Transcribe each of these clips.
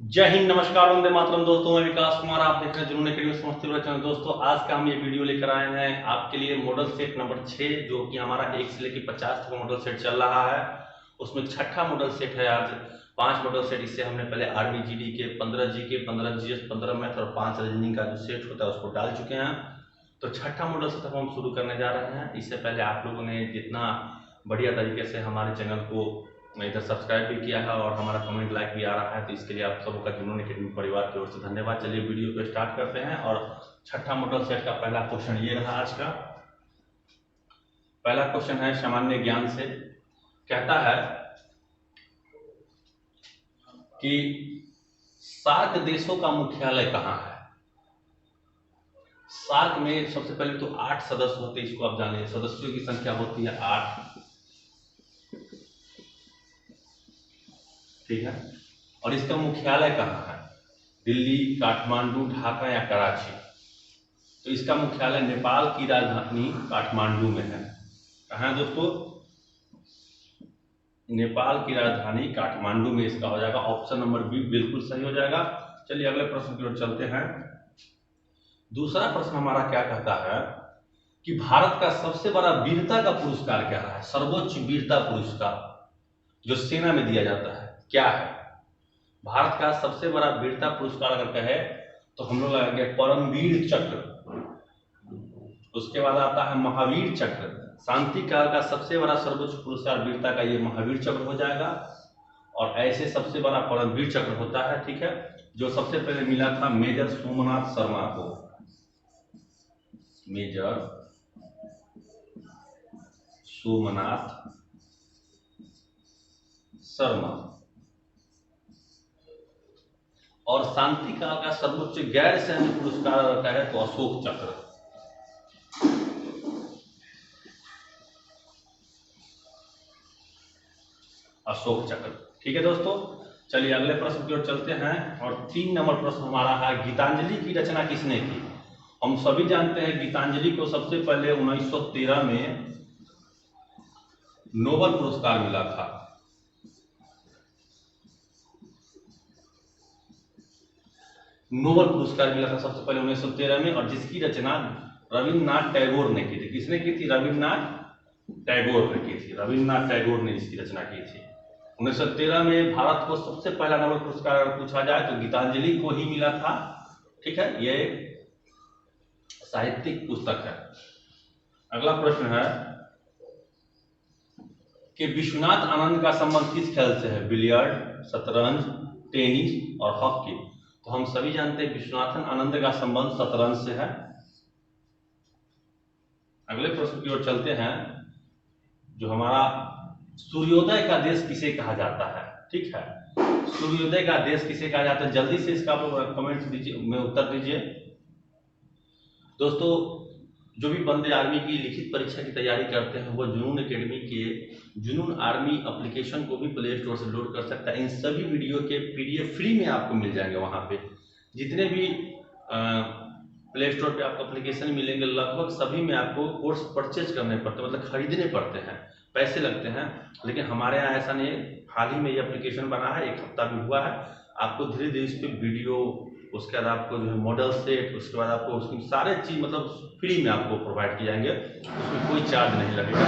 जय हिंद, नमस्कार, वंदे मातरम। दोस्तों मैं विकास कुमार, आप देख रहे हैं जुनून अकेडमी समस्तीपुर चैनल। दोस्तों आज का हम ये वीडियो लेकर आए हैं आपके लिए मॉडल सेट नंबर 6, जो कि हमारा 1 से लेकर 50 तक मॉडल सेट चल रहा है। उसमें छठा मॉडल सेट है आज। 5 मॉडल सेट, इससे हमने पहले आर्मी जीडी के 15 जी के 15 जीएस 15 मैथ और 5 रीजनिंग का जो सेट होता है उसको डाल चुके हैं। तो छठा मॉडल सेट हम शुरू करने जा रहे हैं। इससे पहले आप लोगों ने जितना बढ़िया तरीके से हमारे चैनल को इधर सब्सक्राइब भी किया है और हमारा कमेंट लाइक भी आ रहा है, तो इसके लिए आप सबका जुनून अकेडमी परिवार की ओर से धन्यवाद। चलिए वीडियो को स्टार्ट करते हैं। और छठा मॉडल सेट का पहला क्वेश्चन ये रहा आज का। पहला क्वेश्चन है सामान्य ज्ञान से। कहता है कि सार्क देशों का मुख्यालय कहाँ है। सार्क में सबसे पहले तो 8 सदस्य होते हैं, इसको आप जानिए। सदस्यों की संख्या होती है 8, ठीक है। और इसका मुख्यालय कहाँ है, दिल्ली, काठमांडू, ढाका या कराची। तो इसका मुख्यालय नेपाल की राजधानी काठमांडू में है। कहाँ है दोस्तों, नेपाल की राजधानी काठमांडू में इसका हो जाएगा। ऑप्शन नंबर बी बिल्कुल सही हो जाएगा। चलिए अगले प्रश्न की ओर चलते हैं। दूसरा प्रश्न हमारा क्या कहता है कि भारत का सबसे बड़ा वीरता का पुरस्कार क्या है। सर्वोच्च वीरता पुरस्कार जो सेना में दिया जाता है क्या है। भारत का सबसे बड़ा वीरता पुरस्कार अगर कहे तो हम लोग लगाएंगे परमवीर चक्र। उसके बाद आता है महावीर चक्र। शांति काल का सबसे बड़ा सर्वोच्च पुरस्कार वीरता का ये महावीर चक्र हो जाएगा। और ऐसे सबसे बड़ा परमवीर चक्र होता है, ठीक है, जो सबसे पहले मिला था मेजर सोमनाथ शर्मा को। मेजर सोमनाथ शर्मा। और शांति काल का सर्वोच्च गैर सैन्य पुरस्कार रहता है तो अशोक चक्र। अशोक चक्र, ठीक है दोस्तों। चलिए अगले प्रश्न की ओर चलते हैं। और 3 नंबर प्रश्न हमारा है गीतांजलि की रचना किसने की। हम सभी जानते हैं गीतांजलि को सबसे पहले 1913 में नोबेल पुरस्कार मिला था। नोबेल पुरस्कार मिला था सबसे पहले 1913 में, और जिसकी रचना रविन्द्रनाथ टैगोर ने की थी। किसने की थी, रविन्द्रनाथ टैगोर ने की थी। रविन्द्रनाथ टैगोर ने इसकी रचना की थी 1913 में। भारत को सबसे पहला नोबेल पुरस्कार अगर पूछा जाए तो गीतांजलि को ही मिला था, ठीक है। ये साहित्यिक पुस्तक है। अगला प्रश्न है कि विश्वनाथ आनंद का संबंध किस खेल से है। बिलियर्ड, शतरंज, टेनिस और हॉकी। तो हम सभी जानते हैं विश्वनाथन आनंद का संबंध शतरंज से है। अगले प्रश्न की ओर चलते हैं, जो हमारा सूर्योदय का देश किसे कहा जाता है, ठीक है। सूर्योदय का देश किसे कहा जाता है, जल्दी से इसका कमेंट दीजिए, में उत्तर दीजिए दोस्तों। जो भी बंदे आर्मी की लिखित परीक्षा की तैयारी करते हैं वो जुनून एकेडमी के जुनून आर्मी एप्लीकेशन को भी प्ले स्टोर से लोड कर सकता है। इन सभी वीडियो के पीडीएफ फ्री में आपको मिल जाएंगे। वहाँ पे जितने भी प्ले स्टोर पे आपको एप्लीकेशन मिलेंगे, लगभग सभी में आपको कोर्स परचेज करने पड़ते हैं, मतलब खरीदने पड़ते हैं, पैसे लगते हैं। लेकिन हमारे यहाँ ऐसा नहीं है। हाल ही में ये एप्लीकेशन बना है, 1 हफ्ता भी हुआ है। आपको धीरे धीरे इस पर वीडियो, उसके बाद आपको जो है मॉडल सेट, उसके बाद आपको उसकी सारे चीज़ मतलब फ्री में आपको प्रोवाइड किए जाएंगे। उसमें कोई चार्ज नहीं लगेगा।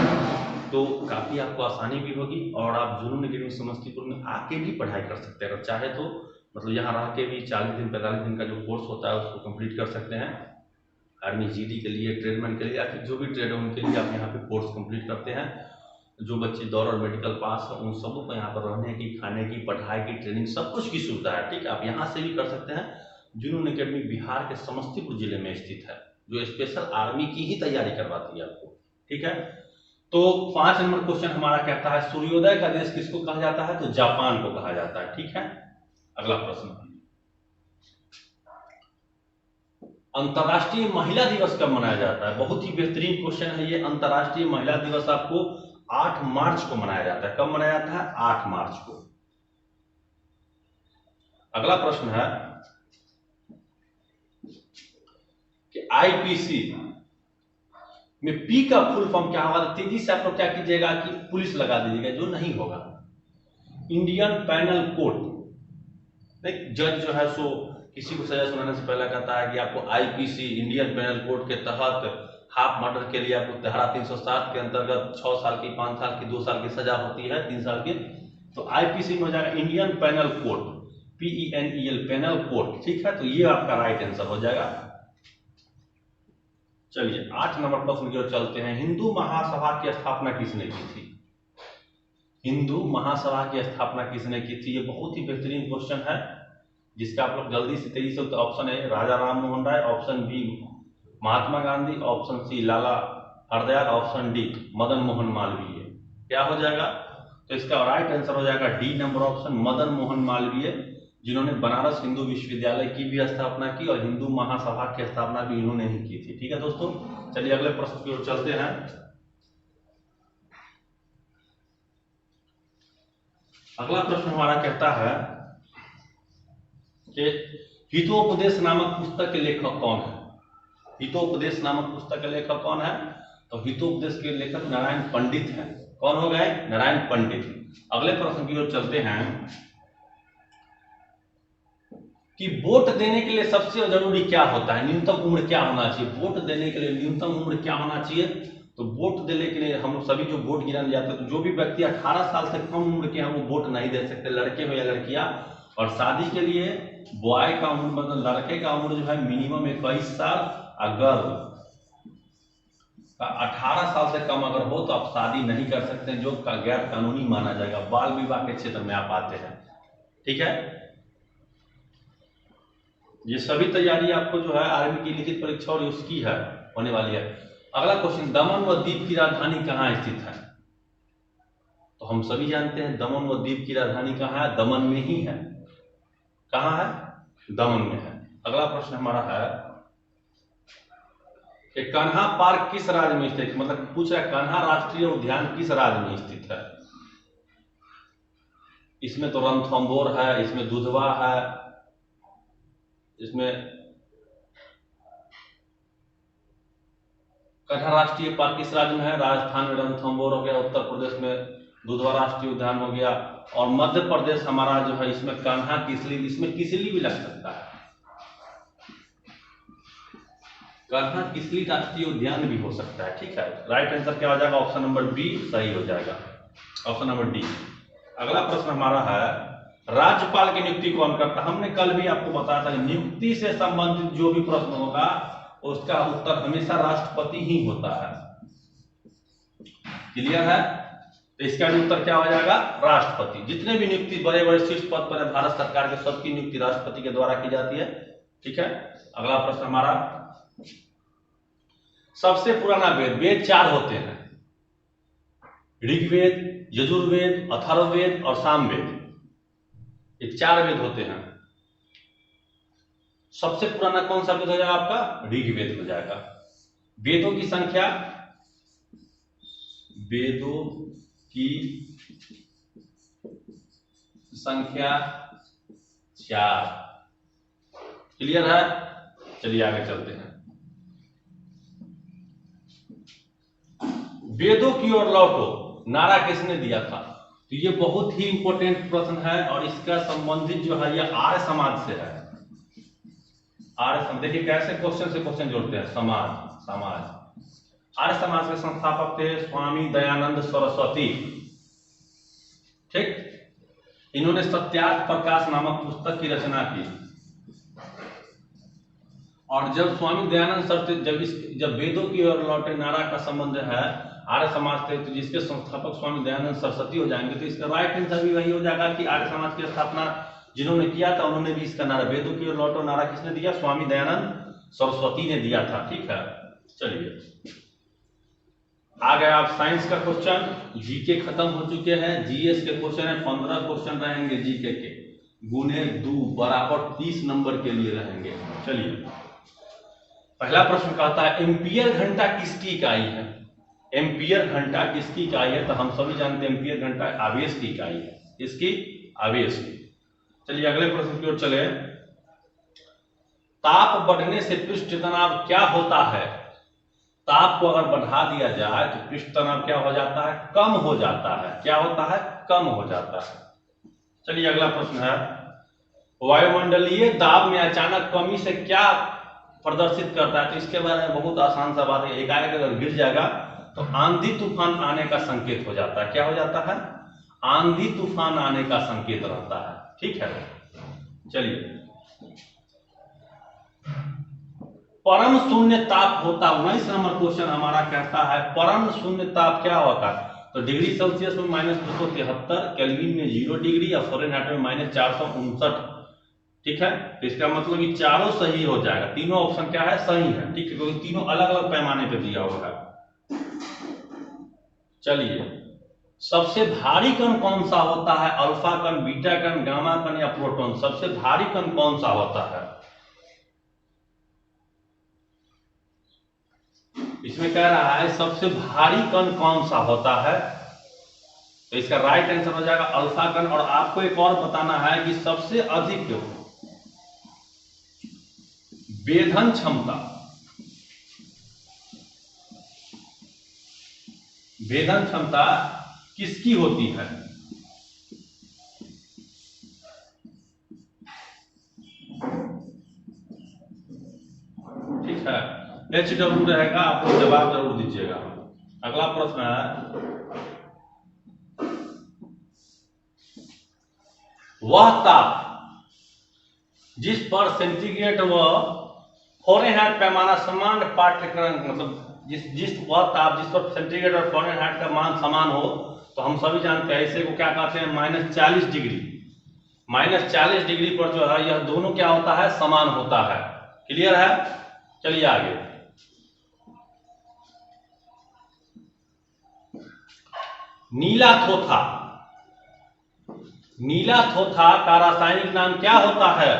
तो काफ़ी आपको आसानी भी होगी और आप जुनून अकेडमी समस्तीपुर में आके भी पढ़ाई कर सकते हैं। अगर चाहे तो मतलब यहाँ रह के भी 40 दिन 45 दिन का जो कोर्स होता है उसको कंप्लीट कर सकते हैं। आर्मी जीडी के लिए, ट्रेडमैन के लिए या फिर जो भी ट्रेड है उनके लिए आप यहाँ पे कोर्स कंप्लीट करते हैं। जो बच्चे दौड़ और मेडिकल पास हैं उन सबों को यहाँ पर रहने की, खाने की, पढ़ाई की, ट्रेनिंग सब कुछ की सुविधा है, ठीक है। आप यहाँ से भी कर सकते हैं। जुनून एकेडमी बिहार के समस्तीपुर जिले में स्थित है, जो स्पेशल आर्मी की ही तैयारी करवाती है आपको, ठीक है। तो 5 नंबर क्वेश्चन हमारा कहता है सूर्योदय का देश किसको कहा जाता है, तो जापान को कहा जाता है, ठीक है। अगला प्रश्न, अंतर्राष्ट्रीय महिला दिवस कब मनाया जाता है। बहुत ही बेहतरीन क्वेश्चन है ये। अंतर्राष्ट्रीय महिला दिवस आपको 8 मार्च को मनाया जाता है। कब मनाया जाता है, 8 मार्च को। अगला प्रश्न है कि आईपीसी में पी का फुल फॉर्म क्या होगा। तेजी से आप लोग क्या कीजिएगा कि पुलिस लगा दीजिएगा, जो नहीं होगा। इंडियन पैनल कोड, नहीं, जज जो है सो किसी को सजा सुनाने से पहले कहता है कि आपको आईपीसी इंडियन पेनल कोड के तहत हाफ मर्डर के लिए आपको धारा 307 के अंतर्गत 6 साल की, 5 साल की, 2 साल की सजा होती है, 3 साल की। तो आईपीसी में हो जाएगा Indian penal code, PENEL penal code, ठीक है। तो ये आपका राइट आंसर हो जाएगा। चलिए 8 नंबर प्रश्न की ओर चलते हैं। हिंदू महासभा की स्थापना किसने की थी? हिंदू महासभा की स्थापना किसने की थी? ये बहुत ही बेहतरीन क्वेश्चन है, जिसका आप लोग जल्दी से तेजी से ऑप्शन है राजा Ram Mohan Roy, option B Mahatma Gandhi, option C लाला हरदयाल, ऑप्शन डी मदन मोहन मालवीय। क्या हो जाएगा? तो इसका राइट आंसर हो जाएगा D number option, Madan Mohan Malviya, जिन्होंने बनारस हिंदू विश्वविद्यालय की भी स्थापना की और हिंदू महासभा की स्थापना भी इन्होंने ही की थी। ठीक है दोस्तों, चलिए अगले प्रश्न की ओर चलते हैं। अगला प्रश्न हमारा कहता है कि हितोपदेश नामक पुस्तक के लेखक कौन है? हितोपदेश नामक पुस्तक के लेखक कौन है? तो हितोपदेश के लेखक नारायण पंडित हैं। कौन हो गए? नारायण पंडित। अगले प्रश्न की ओर चलते हैं कि वोट देने के लिए सबसे जरूरी क्या होता है? न्यूनतम उम्र क्या होना चाहिए? वोट देने के लिए न्यूनतम उम्र क्या होना चाहिए? तो वोट देने के लिए हम लोग सभी जो वोट गिराने जाते हैं, तो जो भी व्यक्ति 18 साल से कम उम्र के हैं वो वोट नहीं दे सकते, लड़के हो या लड़कियां। और शादी के लिए बॉय का उम्र, मतलब लड़के का उम्र जो है मिनिमम 21 साल, अगर 18 साल से कम अगर हो तो आप शादी नहीं कर सकते, जो गैर कानूनी माना जाएगा। बाल विवाह के क्षेत्र में आप आते हैं। ठीक है, ये सभी तैयारी आपको जो है आर्मी की लिखित परीक्षा और उसकी है होने वाली है। अगला क्वेश्चन, दमन व दीव की राजधानी कहाँ स्थित है? तो हम सभी जानते हैं दमन व दीव की राजधानी कहाँ है? दमन में ही है। कहाँ है? दमन में है। अगला प्रश्न हमारा है कि कान्हा पार्क किस राज्य में स्थित, मतलब पूछ रहा है कान्हा राष्ट्रीय उद्यान किस राज्य में स्थित है? इसमें तो रणथंभौर है, इसमें दुधवा है, इसमें कान्हा राष्ट्रीय पार्क किस राज्य में है? राजस्थान में रणथंभौर हो गया, उत्तर प्रदेश में दुधवा राष्ट्रीय उद्यान हो गया, और मध्य प्रदेश हमारा जो है इसमें कान्हा किसली, इसमें किसली भी लग सकता है, कान्हा किसली राष्ट्रीय उद्यान भी हो सकता है। ठीक है, राइट आंसर क्या हो जाएगा? ऑप्शन नंबर बी सही हो जाएगा, ऑप्शन नंबर डी। अगला प्रश्न हमारा है राज्यपाल की नियुक्ति कौन करता है? हमने कल भी आपको बताया था नियुक्ति से संबंधित जो भी प्रश्न होगा उसका उत्तर हमेशा राष्ट्रपति ही होता है। क्लियर है? तो इसका भी उत्तर क्या हो जाएगा? राष्ट्रपति। जितने भी नियुक्ति बड़े बड़े शीर्ष पद पर है भारत सरकार के, सबकी नियुक्ति राष्ट्रपति के द्वारा की जाती है। ठीक है, अगला प्रश्न हमारा, सबसे पुराना वेद, वेद 4 होते हैं, ऋग्वेद, यजुर्वेद, अथर्ववेद और सामवेद, ये 4 वेद होते हैं। सबसे पुराना कौन सा वेद हो जाएगा आपका? ऋग्वेद हो जाएगा। वेदों की संख्या, वेदों की संख्या 4। क्लियर है? चलिए आगे चलते हैं। वेदों की ओर लौटो नारा किसने दिया था? तो ये बहुत ही इंपॉर्टेंट प्रश्न है और इसका संबंधित जो है ये आर्य समाज से है। आर्य समाज, देखिए कैसे क्वेश्चन से क्वेश्चन जोड़ते हैं। समाज, समाज, आर्य समाज के संस्थापक थे स्वामी दयानंद सरस्वती। ठीक, इन्होंने सत्यार्थ प्रकाश नामक पुस्तक की रचना की। और जब स्वामी दयानंद सरस्वती जब वेदों की ओर लौटे नारा का संबंध है आर्य समाज थे, तो जिसके संस्थापक स्वामी दयानंद सरस्वती हो जाएंगे, तो इसका राइट आंसर भी वही हो जाएगा कि आर्य समाज की स्थापना जिन्होंने किया था उन्होंने भी इसका नारा, वेदों की ओर लौटो नारा किसने दिया? स्वामी दयानंद सरस्वती ने दिया था। ठीक है, चलिए आ गया आप साइंस का क्वेश्चन। जीके खत्म हो चुके हैं, जीएस के क्वेश्चन है 15 क्वेश्चन रहेंगे जीके के, गुने 2 बराबर 30 नंबर के लिए रहेंगे। चलिए पहला प्रश्न कहता है एम्पियर घंटा किसकी इकाई है? एम्पियर घंटा किसकी इकाई है? तो हम सभी जानते हैं एम्पियर घंटा आवेश की इकाई है। इसकी आवेश की। चलिए अगले प्रश्न की ओर चले। ताप बढ़ने से पृष्ठ तनाव क्या होता है? ताप को अगर बढ़ा दिया जाए तो पृष्ठ तनाव क्या हो जाता है? कम हो जाता है। क्या होता है? कम हो जाता है। चलिए अगला प्रश्न है वायुमंडलीय दाब में अचानक कमी से क्या प्रदर्शित करता है? तो इसके बारे में बहुत आसान सा बात है, एकाएक अगर गिर जाएगा तो आंधी तूफान आने का संकेत हो जाता है। क्या हो जाता है? आंधी तूफान आने का संकेत रहता है। ठीक है, चलिए। परम शून्य ताप होता, 19 नंबर क्वेश्चन हमारा कहता है परम शून्य ताप क्या होता है? तो डिग्री सेल्सियस में -273, केल्विन में 0 डिग्री और फ़ारेनहाइट में -459। ठीक है, तो इसका मतलब कि चारों सही हो जाएगा, तीनों ऑप्शन क्या है? सही है। ठीक है, क्योंकि तीनों अलग अलग पैमाने पे दिया हुआ है। चलिए, सबसे भारी कण कौन सा होता है? अल्फा कण, बीटा कण, गामा कण या प्रोटॉन? सबसे भारी कण कौन सा होता है? इसमें कह रहा है सबसे भारी कण कौन सा होता है, तो इसका राइट आंसर हो जाएगा अल्फा कण। और आपको एक और बताना है कि सबसे अधिक वेधन क्षमता, वेधन क्षमता किसकी होती है? ठीक है, HW रहेगा, आप लोग जवाब जरूर दीजिएगा। अगला प्रश्न है, वह ताप जिस पर सेंटीग्रेड व फ़ारेनहाइट पैमाना समान पाठ्यक्रम, मतलब जिस वह ताप जिस पर सेंटीग्रेड और फ़ारेनहाइट का मान समान हो, तो हम सभी जानते हैं ऐसे को क्या कहते हैं? -40 डिग्री। -40 डिग्री पर जो है यह दोनों क्या होता है? समान होता है। क्लियर है? चलिए आगे। नीला थोथा, नीला थोथा का रासायनिक नाम क्या होता है?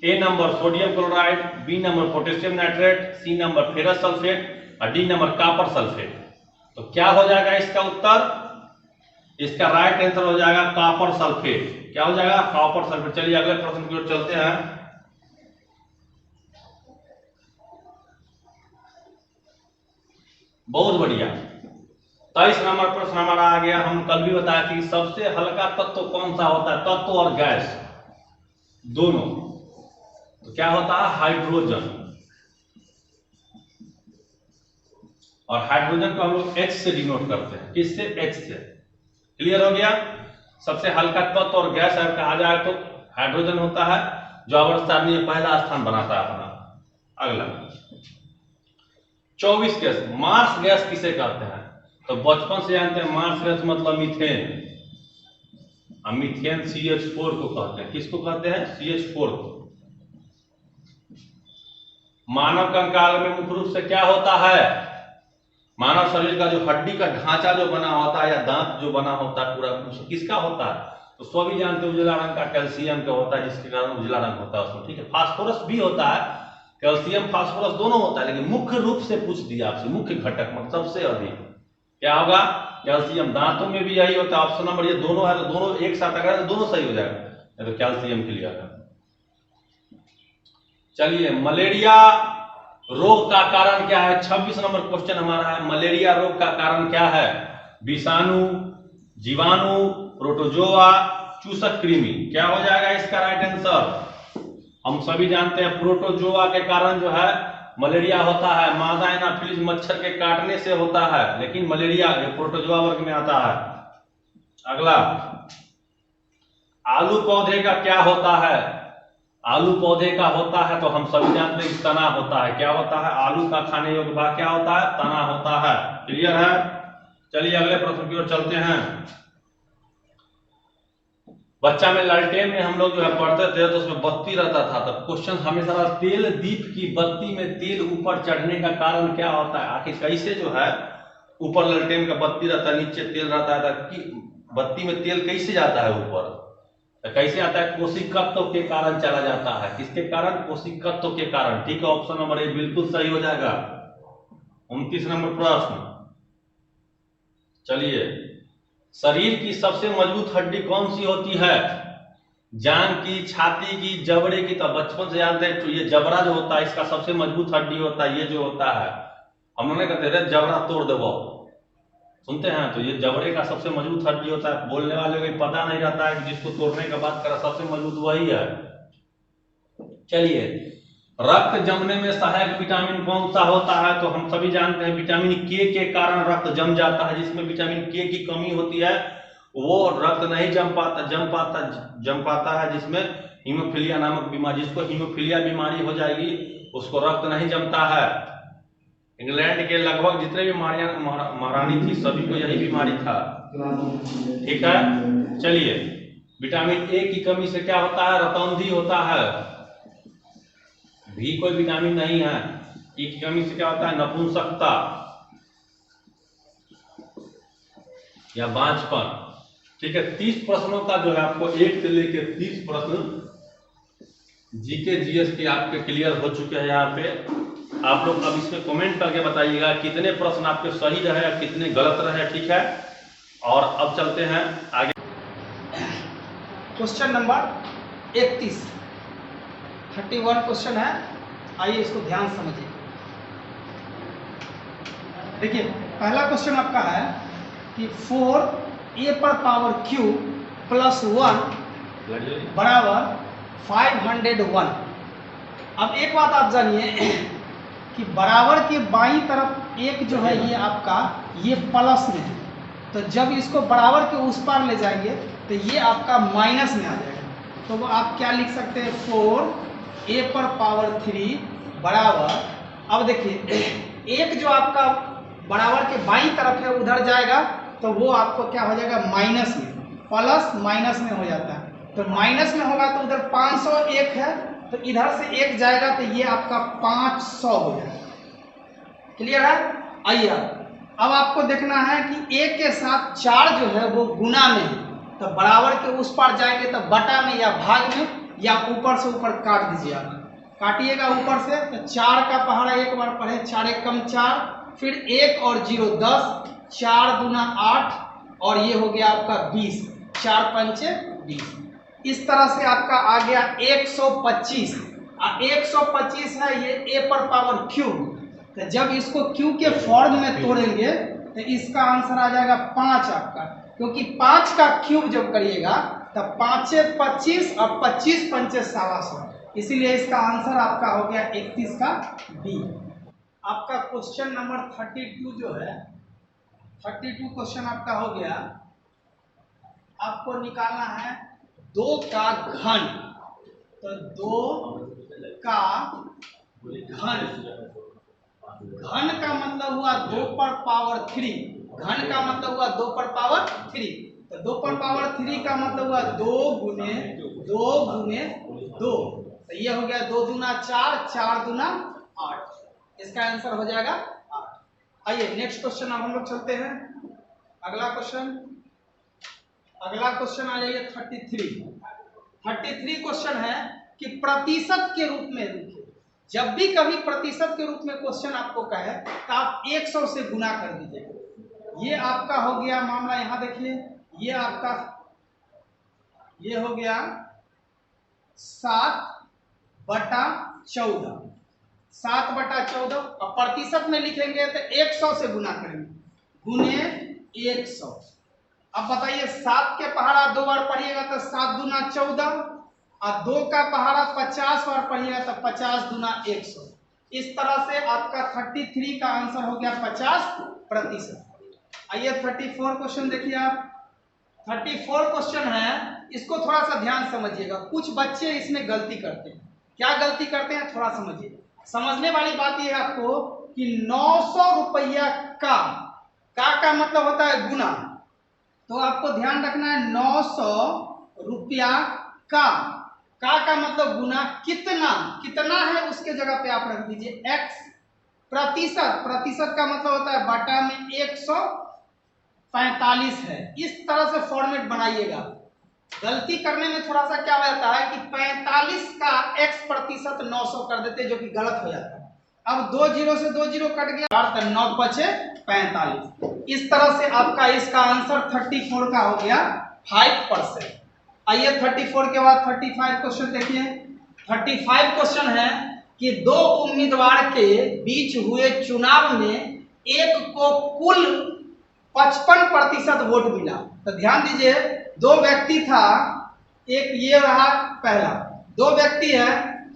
A number sodium chloride, B number potassium nitrate, C number ferrous sulphate और डी नंबर कॉपर सल्फेट। तो क्या हो जाएगा इसका उत्तर? इसका राइट आंसर हो जाएगा कॉपर सल्फेट। क्या हो जाएगा? Copper sulphate. चलिए अगले प्रश्न की ओर चलते हैं। बहुत बढ़िया, 23 नंबर प्रश्न हमारा आ गया। हम कल भी बताया कि सबसे हल्का तत्व कौन सा होता है? तत्व और गैस दोनों, तो क्या होता है? हाइड्रोजन। और हाइड्रोजन को हम लोग H से डिनोट करते हैं। किससे? H से। क्लियर हो गया? सबसे हल्का तत्व और गैस अगर कहा जाए तो हाइड्रोजन होता है, जो आवर्त सारणी में पहला स्थान बनाता है अपना। अगला 24 गैस, मार्स गैस किसे कहते हैं? तो बचपन से जानते हैं मार्स गैस मतलब मीथेन। मीथेन CH4 को कहते हैं। किसको कहते हैं? CH4 को। मानव कंकाल में मुख्य रूप से क्या होता है? मानव शरीर का जो हड्डी का ढांचा जो बना होता है या दांत जो बना होता है पूरा, किसका होता है? तो सभी जानते हैं उजला रंग का कैल्शियम का होता है, जिसके कारण उजला रंग होता है उसमें। ठीक है, फास्फोरस भी होता है, कैल्शियम फास्फोरस दोनों होता है, लेकिन मुख्य रूप से पूछ दिया आपसे, मुख्य घटक मतलब सबसे अधिक क्या होगा? कैल्शियम। दांतों में भी यही होता है। ऑप्शन नंबर ये दोनों है, तो दोनों एक साथ अगर तो दोनों सही हो जाएगा, तो कैल्शियम क्लियर है। चलिए, मलेरिया रोग का कारण क्या है? 26 नंबर क्वेश्चन हमारा है, मलेरिया रोग का कारण क्या है? विषाणु, जीवाणु, प्रोटोजोआ, चूसक कृमि। क्या हो जाएगा इसका राइट आंसर? हम सभी जानते हैं प्रोटोजोआ के कारण जो है मलेरिया होता है। मादा एनाफिलिस मच्छर के काटने से होता है, लेकिन मलेरिया प्रोटोजोआ वर्ग में आता है। अगला, आलू पौधे का क्या होता है? आलू पौधे का होता है तो हम सभी जानते हैं तना होता है। क्या होता है? आलू का खाने योग्य भाग क्या होता है? तना होता है। क्लियर है? चलिए अगले प्रश्न की ओर चलते हैं। बच्चा में लालटेन में हम लोग जो है पढ़ते थे तो उसमें बत्ती रहता था, तब क्वेश्चन हमेशा तेल दीप की बत्ती में तेल ऊपर चढ़ने का कारण क्या होता है? आखिर कैसे जो है ऊपर लालटेन का बत्ती रहता है, नीचे तेल रहता है, कि बत्ती में तेल कैसे जाता है ऊपर? तो कैसे आता है? कोशिकत्व के कारण चला जाता है। किसके कारण? कोशिकत्व के कारण। ठीक है, ऑप्शन नंबर ए बिल्कुल सही हो जाएगा। 29 नंबर प्रश्न, चलिए, शरीर की सबसे मजबूत हड्डी कौन सी होती है? जांग की, छाती की, जबड़े की? तो बचपन से जानते हैं तो ये जबड़ा जो होता है इसका सबसे मजबूत हड्डी होता है, ये जो होता है हम लोग कहते हैं जबड़ा तोड़ दो, सुनते हैं, तो ये जबड़े का सबसे मजबूत हड्डी होता है। बोलने वाले को पता नहीं रहता है कि जिसको तोड़ने का बात करा सबसे मजबूत वही है। चलिए, रक्त जमने में सहायक विटामिन कौन सा होता है? तो हम सभी जानते हैं विटामिन के कारण रक्त जम जाता है। जिसमें विटामिन के की कमी होती है वो रक्त नहीं जम पाता है, जिसमें हीमोफीलिया नामक बीमारी, जिसको हीमोफीलिया बीमारी हो जाएगी उसको रक्त नहीं जमता है। इंग्लैंड के लगभग जितने भी महारानी थी सभी को यही बीमारी था। ठीक है, चलिए, विटामिन ए की कमी से क्या होता है? रतौंधी होता है। भी कोई विटामिन नहीं है। ई की कमी से क्या होता है? नपुंसकता या बांझपन। ठीक है, 30 प्रश्नों का जो है आपको 1 से लेकर 30 प्रश्न जीके जीएस के आपके क्लियर हो चुके हैं। यहाँ पे आप लोग अब इसमें कमेंट करके बताइएगा कितने प्रश्न आपके सही रहे या कितने गलत रहे। ठीक है, और अब चलते हैं आगे। क्वेश्चन नंबर 31 क्वेश्चन है। आइए इसको ध्यान समझिए। देखिए, पहला क्वेश्चन आपका है कि 4a पर पावर q प्लस 1 बराबर 501। अब एक बात आप जानिए कि बराबर के बाईं तरफ एक जो है ये आपका ये प्लस में है, तो जब इसको बराबर के उस पार ले जाएंगे तो ये आपका माइनस में आ जाएगा। तो वो आप क्या लिख सकते हैं? 4a पर पावर 3 बराबर, अब देखिए एक जो आपका बराबर के बाईं तरफ है उधर जाएगा तो वो आपको क्या हो जाएगा? माइनस में, प्लस माइनस में हो जाता है। तो माइनस में होगा तो उधर 501 है, तो इधर से एक जाएगा तो ये आपका 500 हो जाएगा। क्लियर है? आइए अब आपको देखना है कि एक के साथ 4 जो है वो गुना में है, तो बराबर के उस पार जाएंगे तो बटा में या भाग में या ऊपर से ऊपर काट दीजिए। आप काटिएगा ऊपर से तो 4 का पहाड़ा एक बार पढ़े, 4 एक कम 4, फिर 1 और 0 10, 4 दूना 8 और ये हो गया आपका 20, 4 पंचे 20। इस तरह से आपका आ गया 125। 125 है ये a पर पावर क्यूब, तो जब इसको q के फॉर्म में तोड़ेंगे तो इसका आंसर आ जाएगा 5 आपका, क्योंकि 5 का क्यूब जब करिएगा तो 5 25 और 25 पंचे 125, इसीलिए इसका आंसर आपका हो गया 31 का बी। आपका क्वेश्चन नंबर 32 जो है, 32 क्वेश्चन आपका हो गया। आपको निकालना है 2 का घन, तो 2 का घन, घन का मतलब हुआ 2 पर पावर 3, घन का मतलब हुआ 2 पर पावर 3, तो 2 पर पावर 3 का मतलब हुआ 2 गुने 2 गुने 2, तो ये हो गया 2 दूना 4, 4 दूना 8, इसका आंसर हो जाएगा 8। आइए नेक्स्ट क्वेश्चन अब हम लोग चलते हैं। अगला क्वेश्चन आ जाइए 33 क्वेश्चन है कि प्रतिशत के रूप में लिखिए। जब भी कभी प्रतिशत के रूप में क्वेश्चन आपको कहे तो आप 100 से गुना कर दीजिए। ये आपका हो गया मामला, यहाँ देखिए ये आपका ये हो गया 7/14, 7/14 और प्रतिशत में लिखेंगे तो 100 से गुना करेंगे, गुने 100। अब बताइए 7 के पहाड़ा 2 बार पढ़िएगा तो 7 दूना 14 और 2 का पहाड़ा 50 बार पढ़िएगा तो 50 दूना 100। इस तरह से आपका 33 का आंसर हो गया 50%। आइए 34 क्वेश्चन देखिए आप। 34 क्वेश्चन है, इसको थोड़ा सा ध्यान समझिएगा। कुछ बच्चे इसमें गलती करते हैं। क्या गलती करते हैं थोड़ा समझिए। समझने वाली बात यह है आपको कि 900 रुपया का मतलब होता है गुना, तो आपको ध्यान रखना है 900 रुपया का मतलब गुना कितना है उसके जगह पे आप रख दीजिए x। प्रतिशत का मतलब होता है बटा में 145 है। इस तरह से फॉर्मेट बनाइएगा। गलती करने में थोड़ा सा क्या हो जाता है कि 45 का x प्रतिशत 900 कर देते, जो कि गलत हो जाता है। अब 2 0 से 2 0 कट गया, 9 बचे 45। इस तरह से आपका इसका आंसर 34 का हो गया 5%। आइए 34 के बाद 35 क्वेश्चन देखिए। 35 क्वेश्चन है कि 2 उम्मीदवार के बीच हुए चुनाव में एक को कुल 55% वोट मिला। तो ध्यान दीजिए, 2 व्यक्ति था, एक ये रहा पहला, 2 व्यक्ति है,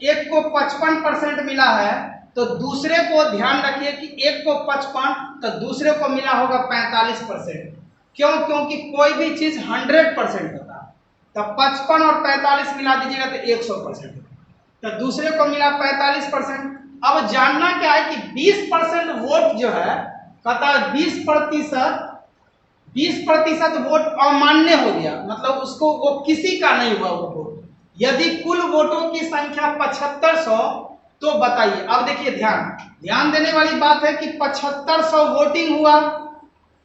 एक को 55% मिला है, तो दूसरे को ध्यान रखिए कि एक को 55 तो दूसरे को मिला होगा 45%। क्यों? क्योंकि कोई भी चीज 100% होता है, तो 55 और 45 मिला दीजिएगा तो 100%, तो दूसरे को मिला 45%। अब जानना क्या है कि 20% वोट जो है, कहता है 20% वोट अमान्य हो गया, मतलब उसको वो किसी का नहीं हुआ वो वोट। यदि कुल वोटों की संख्या 7500, तो बताइए। अब देखिए ध्यान देने वाली बात है कि 7500 वोटिंग हुआ,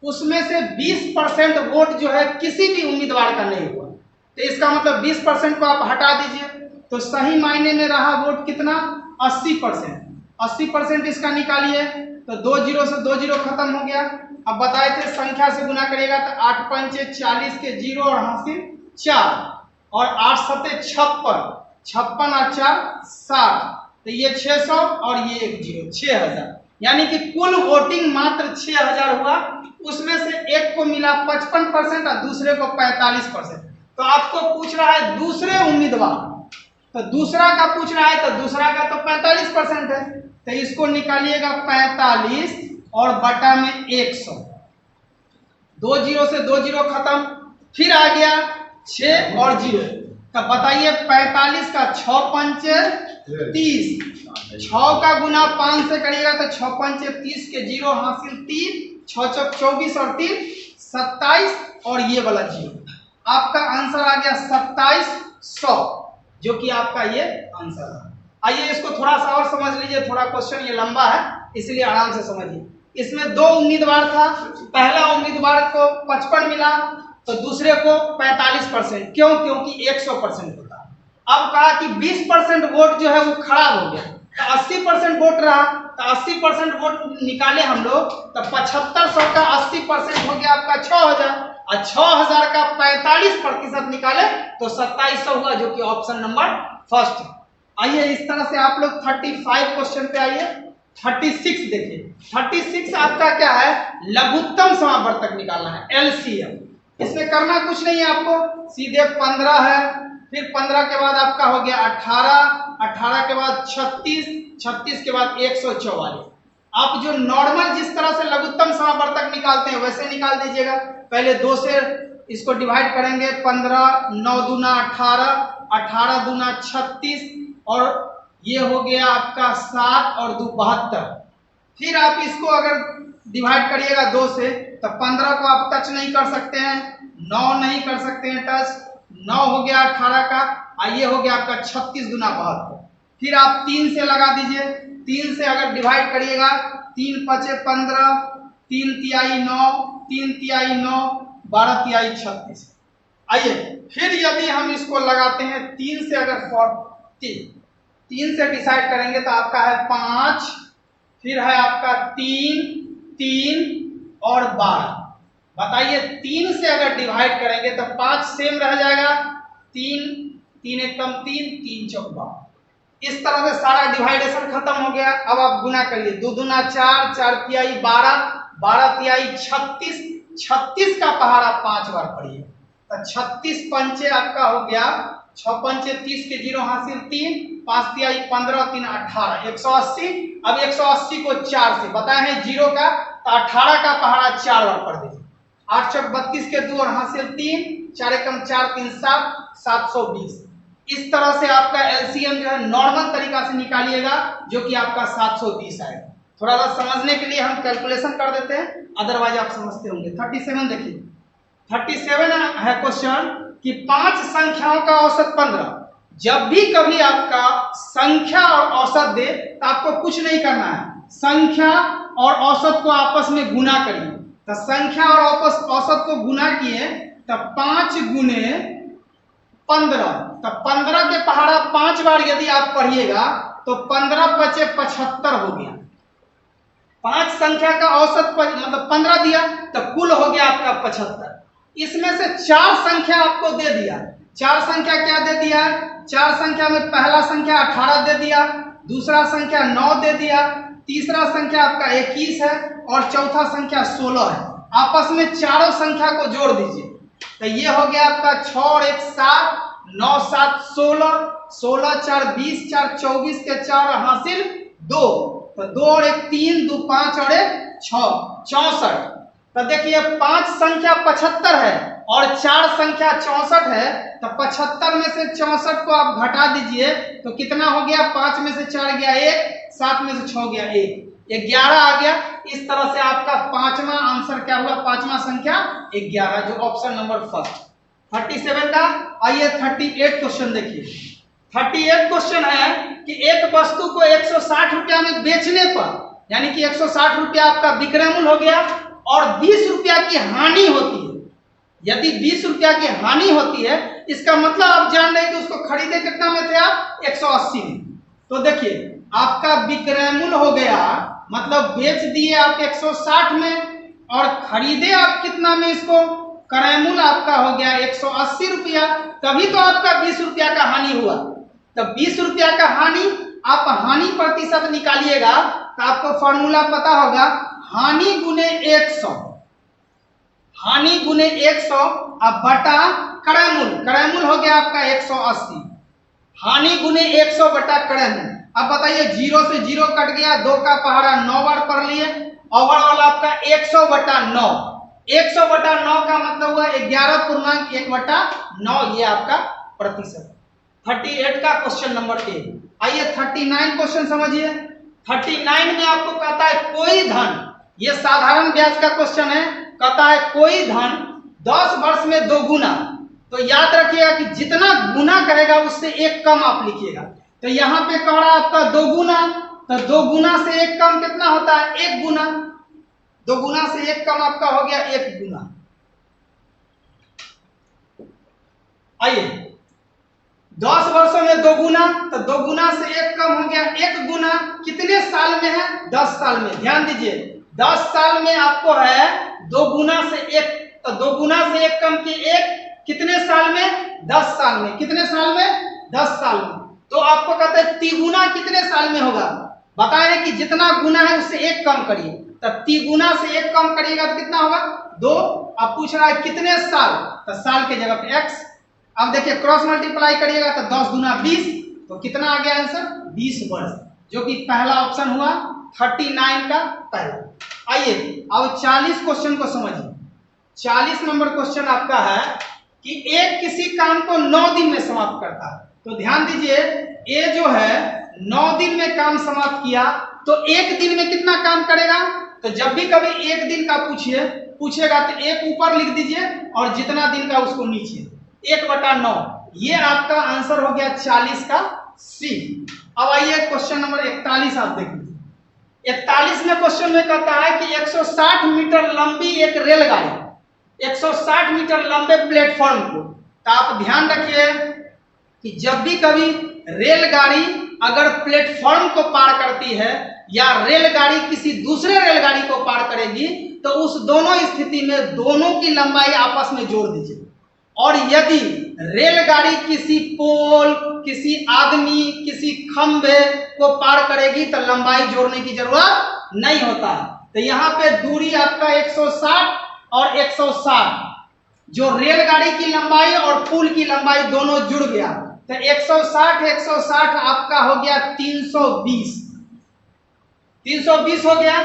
उसमें से 20% वोट जो है किसी भी उम्मीदवार का नहीं हुआ, तो इसका मतलब 20% को आप हटा दीजिए, तो सही मायने में रहा वोट कितना? 80%। 80% इसका निकालिए, तो 2 जीरो से 2 जीरो खत्म हो गया। अब बताए थे संख्या से गुना करिएगा तो 8 पंचे 40 के 0 और हासिल 4, और 8 सते 56, 56 और 4 60, तो ये 600 और ये 1 जीरो 6000, यानी कि कुल वोटिंग मात्र 6000 हुआ। उसमें से एक को मिला 55% और दूसरे को 45%। तो आपको पूछ रहा है दूसरे उम्मीदवार, तो दूसरा का पूछ रहा है, तो दूसरा का तो 45% है, तो इसको निकालिएगा 45 और बटा में 100, 2 जीरो से 2 जीरो खत्म, फिर आ गया 6 और 0, तो बताइए 45 का 6 पंचे 30, 6 का गुना 5 से करिएगा तो 6 पंचे 30 के 0 हासिल 3, 6 चौक 24 और 3 27, और ये वाला 0। आपका आंसर आ गया 2700, जो कि आपका ये आंसर है। आइए इसको थोड़ा सा और समझ लीजिए, थोड़ा क्वेश्चन ये लंबा है इसलिए आराम से समझिए। इसमें 2 उम्मीदवार था, पहला उम्मीदवार को 55 मिला, तो दूसरे को 45%। क्यों? क्योंकि 100% होता है। अब कहा कि 20% वोट जो है वो खराब हो गया, तो 80% वोट रहा, तो 80% वोट निकाले हम लोग, तो 7500 का 80% हो गया आपका 6000, और 6000 का 45% निकाले तो 2700 हुआ, जो कि ऑप्शन नंबर फर्स्ट है। आइए इस तरह से आप लोग 35 क्वेश्चन पे आइए। 36 देखिए, 36 आपका क्या है? लघुत्तम समावर्तक निकालना है, एलसीएम। इसमें करना कुछ नहीं है आपको, सीधे 15 है, फिर 15 के बाद आपका हो गया 18, 18 के बाद 36, 36 के बाद 144। आप जो नॉर्मल जिस तरह से लघुत्तम समावर्तक निकालते हैं वैसे निकाल दीजिएगा। पहले 2 से इसको डिवाइड करेंगे, 15, 9 दूना 18, 18 दूना 36, और ये हो गया आपका 7 और 2 72। फिर आप इसको अगर डिवाइड करिएगा 2 से, तो 15 को आप टच नहीं कर सकते हैं, 9 नहीं कर सकते हैं टच, 9 हो गया 18 का, ये हो गया आपका 36 दूना 72। फिर आप 3 से लगा दीजिए, 3 से अगर डिवाइड करिएगा, 3 पचे 15, 3 तिहाई 9, 3 तिहाई 9, 12 तिहाई 36। आइए फिर यदि हम इसको लगाते हैं 3 से, अगर 3 से डिसाइड करेंगे तो आपका है 5, फिर है आपका 3, 3 और 12। बताइए 3 से अगर डिवाइड करेंगे तो 5 सेम रह जाएगा, 3, 3 एकदम 3, 3 चौक 12। इस तरह से सारा डिवाइडेशन खत्म हो गया। अब आप गुना करिए, 2 दूना 4, 4 तिहाई 12, 12 तिहाई 36, 36 का पहाड़ा 5 बार पढ़िए, तो 36 पंचे आपका हो गया, 6 पंचे 30 के 0 हासिल 3, 5 तिहाई 15, 3 18, 180। अब 180 को 4 से बताए हैं 0 का, तो 18 का पहाड़ा 4 बार पढ़ दीजिए, 8 चौक 32 के 2 और हासिल 3, 4 एकम 4, 3 7, 720। इस तरह से आपका एलसीएम जो है नॉर्मल तरीका से निकालिएगा, जो कि आपका 720 आएगा। थोड़ा सा समझने के लिए हम कैलकुलेशन कर देते हैं, अदरवाइज आप समझते होंगे। 37 देखिए, 37 है क्वेश्चन कि 5 संख्याओं का औसत 15। जब भी कभी आपका संख्या और औसत दे तो आपको कुछ नहीं करना है, संख्या और औसत को आपस में गुना करिए। तो संख्या और औसत को गुना किए तो 5 गुने 15, तो 15 के पहाड़ा 5 बार यदि आप पढ़िएगा तो 15 पचे 75 हो गया। 5 संख्या का औसत मतलब 15 दिया, तो कुल हो गया आपका 75। इसमें से 4 संख्या आपको दे दिया। 4 संख्या क्या दे दिया? 4 संख्या में पहला संख्या 18 दे दिया, दूसरा संख्या 9 दे दिया, तीसरा संख्या आपका 21 है, और चौथा संख्या 16 है। आपस में चारों संख्या को जोड़ दीजिए, तो ये हो गया आपका 6 और 1 7, 9 7 16, 16 4 20 4 24 के 4 हासिल 2, तो 2 और 1 3, 2 5 और 1 6, 64। तो देखिए 5 संख्या 75 है और 4 संख्या 64 है, तो 75 में से 64 को आप घटा दीजिए तो कितना हो गया? 5 में से 4 गया 1, 7 में से 6 गया 1, 11 आ गया। इस तरह से आपका पांचवा आंसर क्या हुआ? पांचवा संख्या 11, जो ऑप्शन नंबर फर्स्ट। 37 का आइए 38 क्वेश्चन देखिए। 38 क्वेश्चन है कि एक वस्तु को 160 रुपया में बेचने पर, यानी कि 160 रुपया आपका विक्रय मूल्य हो गया और 20 रुपया की हानि होती है। यदि 20 रुपया की हानि होती है, इसका मतलब आप जान रहे हैं कि उसको खरीदे कितना में थे आप? 180 में। तो देखिए आपका विक्रय मूल्य हो गया, मतलब बेच दिए आप 160 में और खरीदे आप कितना में इसको? क्रय मूल्य आपका हो गया 180 रुपया, तभी तो आपका 20 रुपया का हानि हुआ। तो 20 रुपया का हानि, आप हानि प्रतिशत निकालिएगा तो आपको फॉर्मूला पता होगा, हानि गुने 100, हानि गुने 100 अब बटा क्रय मूल्य। क्रय मूल्य हो गया आपका 180, हानि गुने 100 बटा क्रय मूल्य। अब बताइए 0 से 0 कट गया, 2 का पहाड़ा 9 बार पढ़ लिए, ओवरऑल आपका 100 बटा 9, 100 बटा 9 का मतलब हुआ 11.1/9, ये आपका प्रतिशत। 38 का क्वेश्चन नंबर 1। आइए 39 क्वेश्चन समझिए। 39 में आपको कहता है कोई धन, ये साधारण ब्याज का क्वेश्चन है, कहता है कोई धन 10 वर्ष में 2 गुना। तो याद रखिएगा कि जितना गुना करेगा उससे 1 कम आप लिखिएगा। तो यहाँ पे कह रहा है आपका 2 गुना, तो 2 गुना से 1 कम कितना होता है? 1 गुना। 2 गुना से 1 कम आपका हो गया 1 गुना। आइए 10 वर्षों में 2 गुना, तो 2 गुना से 1 कम हो गया 1 गुना। कितने साल में है? 10 साल में। ध्यान दीजिए 10 साल में आपको है 2 गुना से 1, तो 2 गुना से 1 कम की 1, कितने साल में? 10 साल में। कितने साल में? 10 साल में। तो आपको कहते हैं तिगुना कितने साल में होगा? बताए कि जितना गुना है उससे 1 कम करिए, तो तिगुना से 1 कम करिएगा तो कितना होगा? 2। अब पूछ रहा है कितने साल, तो साल के जगह पे x। अब देखिए क्रॉस मल्टीप्लाई करिएगा तो 10 गुना 20, तो कितना आ गया आंसर? 20 वर्ष, जो कि पहला ऑप्शन हुआ 39 का पहला। आइए अब 40 क्वेश्चन को समझिए। 40 नंबर क्वेश्चन आपका है कि एक किसी काम को 9 दिन में समाप्त करता है। तो ध्यान दीजिए ए जो है 9 दिन में काम समाप्त किया, तो 1 दिन में कितना काम करेगा? तो जब भी कभी 1 दिन का पूछेगा तो 1 ऊपर लिख दीजिए और जितना दिन का उसको नीचे, 1/9। ये आपका आंसर हो गया 40 का सी। अब आइए क्वेश्चन नंबर 41 आप देख लीजिए। 41 में क्वेश्चन में कहता है कि 160 मीटर लंबी एक रेलगाड़ी 160 मीटर लंबे प्लेटफॉर्म को, तो आप ध्यान रखिए कि जब भी कभी रेलगाड़ी अगर प्लेटफॉर्म को पार करती है या रेलगाड़ी किसी दूसरे रेलगाड़ी को पार करेगी, तो उस दोनों स्थिति में दोनों की लंबाई आपस में जोड़ दीजिए। और यदि रेलगाड़ी किसी पोल, किसी आदमी, किसी खंभे को पार करेगी तो लंबाई जोड़ने की जरूरत नहीं होता है। तो यहाँ पे दूरी आपका 160 और 160, जो रेलगाड़ी की लंबाई और पुल की लंबाई दोनों जुड़ गया, तो 160 आपका हो गया 320 हो गया।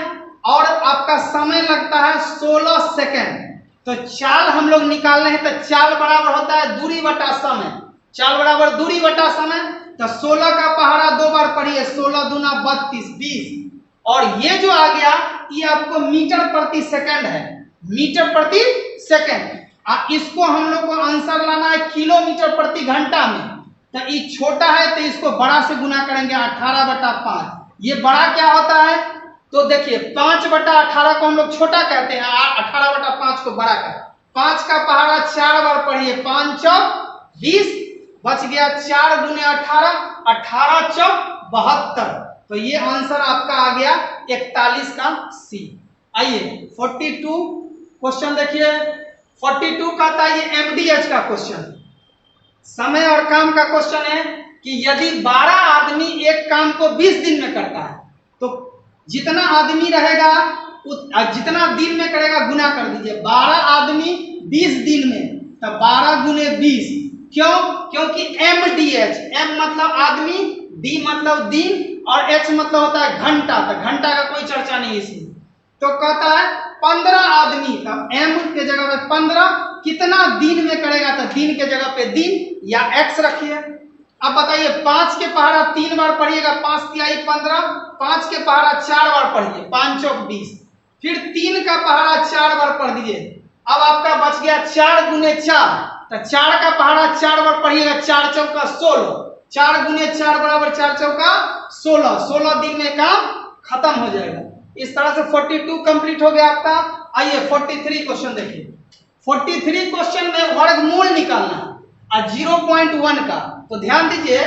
और आपका समय लगता है 16 सेकेंड। तो चाल हम लोग निकालने हैं, तो चाल बराबर होता है दूरी बटा समय। चाल बराबर दूरी बटा समय, तो 16 का पहाड़ा 2 बार पढ़िए, 16 दूना 32, 20। और ये जो आ गया ये आपको मीटर प्रति सेकंड है, मीटर प्रति सेकंड। इसको हम लोग को आंसर लाना है किलोमीटर प्रति घंटा में। तो ये छोटा है तो इसको बड़ा से गुना करेंगे, 18/5। ये बड़ा क्या होता है? तो देखिए 5/18 को हम लोग छोटा कहते हैं, 18/5 को बड़ा कहते हैं। 5 का पहाड़ा 4 बार पढ़िए, 5 चौक 20, बच गया 4 गुने 18, 18 चौक 72। तो ये आंसर आपका आ गया 41 का सी। आइए 42 क्वेश्चन देखिए। 42 का था ये MDH का क्वेश्चन, समय और काम का क्वेश्चन है कि यदि 12 आदमी एक काम को 20 दिन में करता है, तो जितना आदमी रहेगा जितना दिन में करेगा गुना कर दीजिए। 12 आदमी 20 दिन में, तो 12 गुने 20, क्यों? क्योंकि MDH, M मतलब आदमी, D मतलब दिन और H मतलब होता है घंटा, तो घंटा का कोई चर्चा नहीं इसमें। तो कहता है 15 आदमी, तब M के जगह पे 15 कितना दिन में करेगा, तो दिन के जगह पे दिन या X रखिए। अब बताइए 5 के पहाड़ा 3 बार पढ़िएगा, 5 तिहाई 15, 5 के पहाड़ा 4 बार पढ़िए, 5 चौक 20, फिर 3 का पहाड़ा 4 बार पढ़ दीजिए। अब आपका बच गया 4 गुने 4, तो 4 का पहाड़ा 4 बार पढ़िएगा, 4 चौका 16, 4 गुने 4 बराबर 4 चौका 16, 16 दिन में काम खत्म हो जाएगा। इस तरह से 42 कंप्लीट हो गया आपका। आइए 43 क्वेश्चन देखिए। 43 क्वेश्चन में वर्गमूल निकालना है और 0.1 का, तो ध्यान दीजिए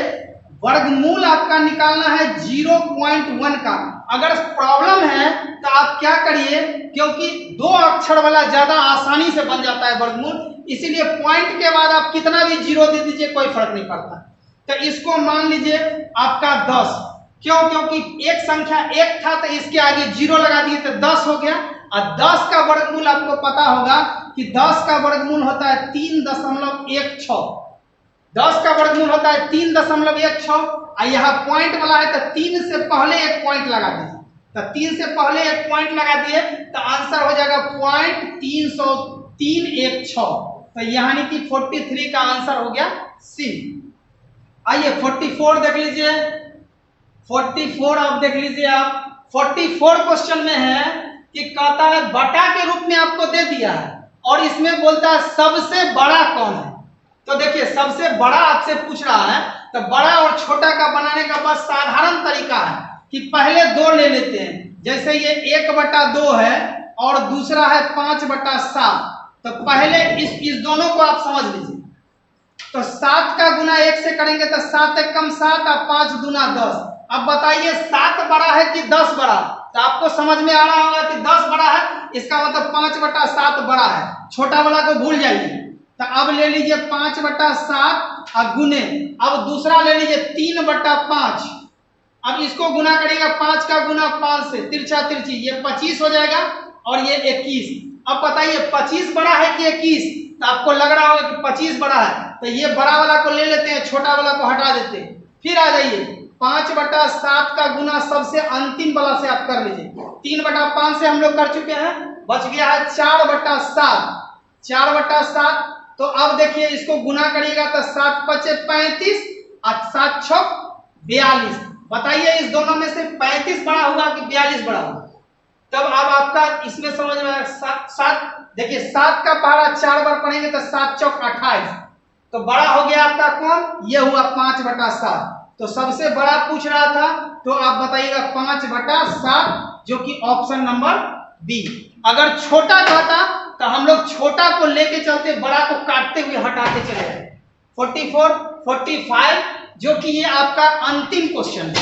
वर्गमूल आपका निकालना है 0.1 का। अगर प्रॉब्लम है तो आप क्या करिए, क्योंकि 2 अक्षर वाला ज्यादा आसानी से बन जाता है वर्गमूल, इसीलिए पॉइंट के बाद आप कितना भी जीरो दे दीजिए कोई फर्क नहीं पड़ता। तो इसको मान लीजिए आपका 10, क्यों? क्योंकि एक संख्या 1 था तो इसके आगे 0 लगा दिए तो 10 हो गया। और 10 का वर्गमूल आपको पता होगा कि 10 का वर्गमूल होता है 3.16, 10 का वर्गमूल होता है 3.16 और यहाँ पॉइंट वाला है तो 3 से पहले एक पॉइंट लगा दीजिए, तो 3 से पहले एक पॉइंट लगा दिए तो आंसर हो जाएगा 0.316। तो यानी कि 43 का आंसर हो गया सी। आइए 44 देख लीजिए। 44 आप देख लीजिए। आप 44 क्वेश्चन में है कि कहता है बटा के रूप में आपको दे दिया है और इसमें बोलता है सबसे बड़ा कौन है। तो देखिए सबसे बड़ा आपसे पूछ रहा है, तो बड़ा और छोटा का बनाने का बस साधारण तरीका है कि पहले 2 ले लेते हैं। जैसे ये 1/2 है और दूसरा है 5/7, तो पहले इस दोनों को आप समझ लीजिए। तो 7 का गुना 1 से करेंगे तो 7 एक कम 7 और 5 दूना 10। अब बताइए 7 बड़ा है कि 10 बड़ा? तो आपको समझ में आ रहा होगा कि 10 बड़ा है, इसका मतलब 5/7 बड़ा है, छोटा वाला को भूल जाइए। तो अब ले लीजिए 5/7 और गुने, अब दूसरा ले लीजिए 3/5, अब इसको गुना करिएगा 5 का गुना 5 से, तिरछा तिरछी, ये 25 हो जाएगा और ये 21। अब बताइए 25 बड़ा है कि 21? तो आपको लग रहा होगा कि 25 बड़ा है, तो ये बड़ा वाला को ले लेते हैं, छोटा वाला को हटा देते हैं। फिर आ जाइए 5/7 का गुना सबसे अंतिम वाला से आप कर लीजिए। 3/5 से हम लोग कर चुके हैं, बच गया है 4/7, 4/7। तो अब देखिए इसको गुना करिएगा तो 7 पचे 35 और 7 छक 42। बताइए इस दोनों में से 35 बड़ा होगा कि 42 बड़ा होगा? तब अब आपका इसमें समझ में आया। 7 देखिए 7 का पहाड़ा 4 बार पढ़ेंगे तो 7 चौक 28, तो बड़ा हो गया आपका कौन? ये हुआ 5/7। तो सबसे बड़ा पूछ रहा था, तो आप बताइएगा 5/7, जो कि ऑप्शन नंबर बी। अगर छोटा कहता तो हम लोग छोटा को लेके चलते, बड़ा को काटते हुए हटाते चले जाए। 44, 45, जो कि ये आपका अंतिम क्वेश्चन है।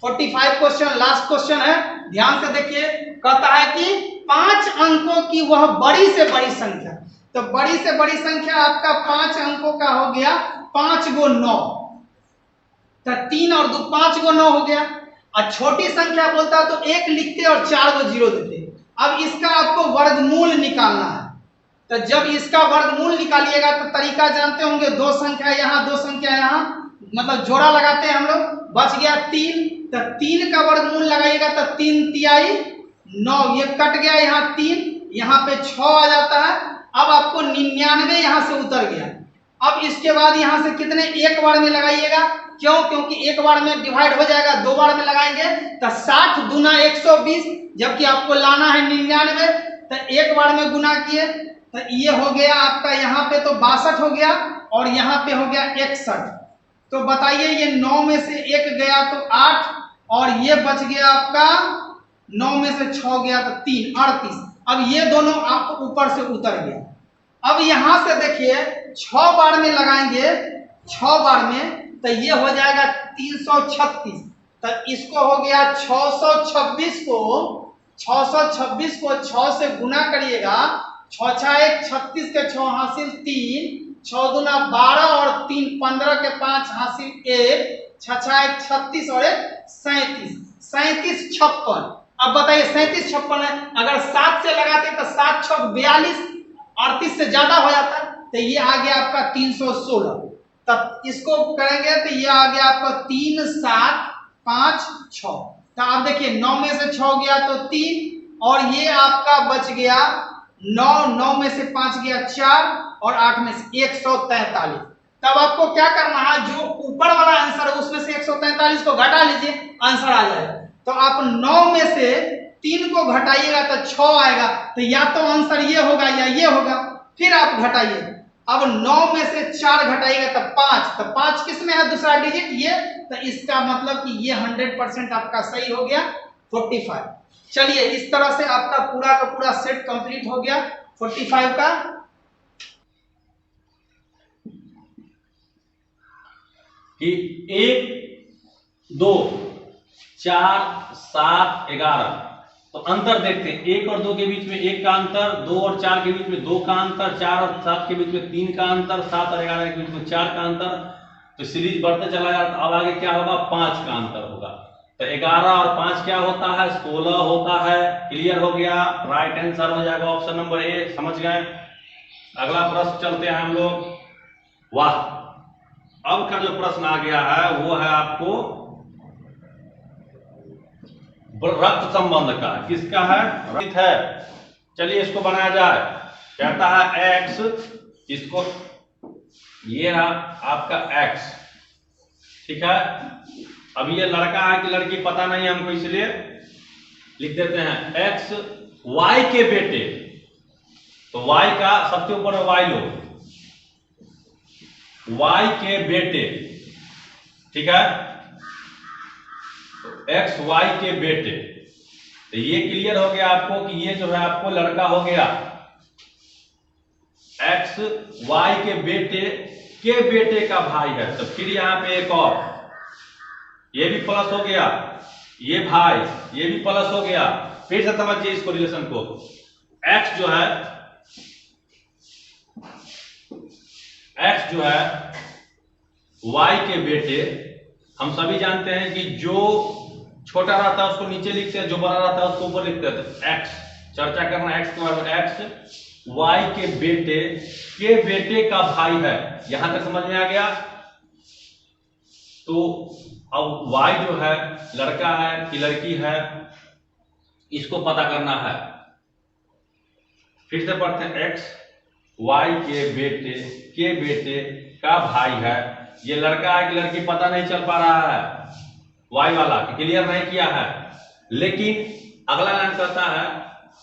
45 क्वेश्चन लास्ट क्वेश्चन है, ध्यान से देखिए। कहता है कि 5 अंकों की वह बड़ी से बड़ी संख्या, तो बड़ी से बड़ी संख्या आपका 5 अंकों का हो गया 5 × 9, तो 3 और 2 5 × 9 हो गया। और छोटी संख्या बोलता है तो 1 लिखते और 4 को 0 देते। अब इसका आपको वर्गमूल निकालना है, तो जब इसका वर्गमूल निकालिएगा तो तरीका जानते होंगे, 2 संख्या यहाँ 2 संख्या यहाँ, मतलब जोड़ा लगाते हैं हम लोग, बच गया 3, तो 3 का वर्गमूल लगाइएगा तो 3 तिहाई 9, ये कट गया यहाँ 3, यहाँ पे 6 आ जाता है। अब आपको 99 यहाँ से उतर गया। अब इसके बाद यहाँ से कितने एक बार में लगाइएगा, क्यों? क्योंकि एक बार में डिवाइड हो जाएगा, 2 बार में लगाएंगे तो 60 दूना 120, जबकि आपको लाना है 99, तो एक बार में गुना किए तो ये हो गया आपका यहाँ पे तो 62 हो गया और यहाँ पे हो गया 61। तो बताइए ये 9 में से 1 गया तो 8 और ये बच गया आपका 9 में से 6 गया तो 3, 38। अब ये दोनों आपको ऊपर से उतर गया। अब यहाँ से देखिए 6 बार में लगाएंगे, 6 बार में तो ये हो जाएगा 336, तो इसको हो गया 626 को 6 से गुना करिएगा, 6 × 1 36 के 6 हासिल 3, 6 दूना 12 और 3 15 के 5 हासिल 1, 6 × 1 36 और 1 37, 37 56। अब बताइए 37 56 है, अगर 7 से लगाते तो 7 छक 42, 38 से ज्यादा हो जाता, तो ये आ गया आपका 316। तब इसको करेंगे तो ये आ गया आपका 3 7 5 6। तो आप देखिए 9 में से 6 गया तो 3 और ये आपका बच गया 9 में से 5 गया 4 और 8 में से 143। तब आपको क्या करना है, जो ऊपर वाला आंसर है उसमें से 143 को घटा लीजिए, आंसर आ जाएगा। तो आप 9 में से 3 को घटाइएगा तो 6 आएगा, तो या तो आंसर ये होगा या ये होगा। फिर आप घटाइए, अब 9 में से 4 घटाइएगा तो 5, तो 5 किस में है दूसरा डिजिट ये, तो इसका मतलब कि ये 100% आपका सही हो गया 45। चलिए इस तरह से आपका पूरा का पूरा सेट कंप्लीट हो गया 45 का। कि 1 2 4 7 11, तो अंतर देखते हैं। 1 और 2 के बीच में 1 का अंतर, 2 और 4 के बीच में 2 का अंतर, 4 और 7 के बीच में 3 का अंतर, 7 और 11 के बीच में 4 का अंतर। तो सीरीज बढ़ते चला जाता, अब आगे क्या होगा, 5 का अंतर होगा। तो 11 और 5 क्या होता है, 16 होता है। क्लियर हो गया, राइट आंसर हो जाएगा ऑप्शन नंबर ए। समझ गए। अगला प्रश्न चलते हैं हम लोग। वाह, अब का जो प्रश्न आ गया है वो है आपको रक्त संबंध का। किसका है, रक्त है। चलिए इसको बनाया जाए। कहता है x, इसको ये रहा आपका x, ठीक है। अब ये लड़का है कि लड़की पता नहीं हमको, इसलिए लिख देते हैं x y के बेटे। तो y का सबसे ऊपर है y लो, y के बेटे, ठीक है। तो x y के बेटे, तो ये क्लियर हो गया आपको कि ये जो है आपको लड़का हो गया। x y के बेटे का भाई है। तो फिर यहां पे एक और, ये भी प्लस हो गया, ये भाई, ये भी प्लस हो गया। फिर से समझिए इसको, रिलेशन को। x जो है y के बेटे, हम सभी जानते हैं कि जो छोटा रहता है उसको नीचे लिखते हैं, जो बड़ा रहता है उसको ऊपर लिखते हैं। तो x चर्चा करना, x के बारे में। x y के बेटे का भाई है। यहां तक समझ में आ गया। तो अब y जो है लड़का है कि लड़की है, इसको पता करना है। फिर से पढ़ते हैं, x y के बेटे का भाई है। ये लड़का है कि लड़की पता नहीं चल पा रहा है, y वाला क्लियर नहीं किया है। लेकिन अगला लाइन कहता है